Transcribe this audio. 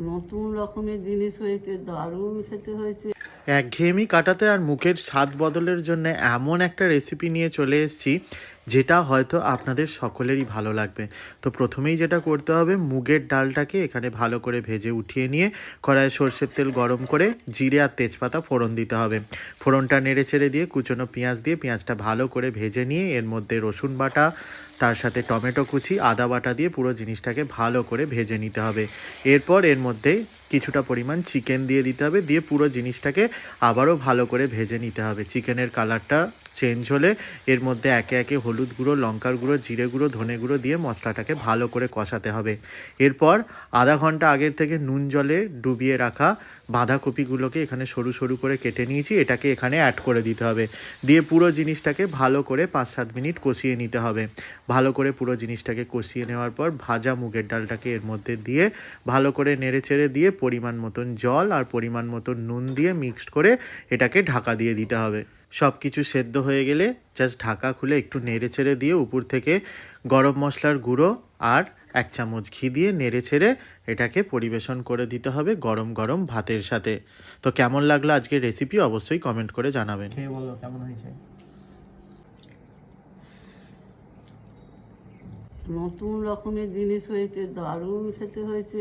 নতুন রকমের জিনিস হয়েছে, দারুণ খেতে হয়েছে। একঘেয়েমি কাটাতে আর মুখের স্বাদ বদলের জন্য এমন একটা রেসিপি নিয়ে চলে এসেছি যেটা হয়তো আপনাদের সকলেরই ভালো লাগবে। তো প্রথমেই যেটা করতে হবে, মুগের ডালটাকে এখানে ভালো করে ভেজে উঠিয়ে নিয়ে কড়াইয়ে সর্ষের তেল গরম করে জিরে আর তেজপাতা ফোড়ন দিতে হবে। ফোড়নটা নেড়ে চেড়ে দিয়ে কুচনো পেঁয়াজ দিয়ে পেঁয়াজটা ভালো করে ভেজে নিয়ে এর মধ্যে রসুন বাটা, তার সাথে টমেটো কুচি, আদা বাটা দিয়ে পুরো জিনিসটাকে ভালো করে ভেজে নিতে হবে। এরপর এর মধ্যে কিছুটা পরিমাণ চিকেন দিয়ে দিতে হবে, দিয়ে পুরো জিনিসটাকে আবারও ভালো করে ভেজে নিতে হবে। চিকেনের কালারটা চেঞ্জ হলে এর মধ্যে একে একে হলুদ গুঁড়ো, লঙ্কার গুঁড়ো, জিরে গুঁড়ো, ধনে গুঁড়ো দিয়ে মশলাটাকে ভালো করে কষাতে হবে। এরপর আধা ঘন্টা আগের থেকে নুন জলে ডুবিয়ে রাখা বাঁধাকপিগুলোকে এখানে সরু সরু করে কেটে নিয়েছি, এটাকে এখানে অ্যাড করে দিতে হবে। দিয়ে পুরো জিনিসটাকে ভালো করে 5-7 মিনিট কষিয়ে নিতে হবে। ভালো করে পুরো জিনিসটাকে কষিয়ে নেওয়ার পর ভাজা মুগের ডালটাকে এর মধ্যে দিয়ে ভালো করে নেড়ে চেড়ে দিয়ে পরিমাণ মতন জল আর পরিমাণ মতন নুন দিয়ে মিক্সড করে এটাকে ঢাকা দিয়ে দিতে হবে। সব কিছু সেদ্ধ হয়ে গেলে জাস্ট ঢাকা খুলে একটু নেড়ে চেড়ে দিয়ে উপর থেকে গরম মশলার গুঁড়ো আর 1 চামচ ঘি দিয়ে নেড়ে চেড়ে এটাকে পরিবেশন করে দিতে হবে গরম গরম ভাতের সাথে। তো কেমন লাগলো আজকের রেসিপি অবশ্যই কমেন্ট করে জানাবেন। খেয়ে বলো কেমন হয়েছে। নতুন রকমের জিনিস হয়েছে, দারুণ খেতে হয়েছে।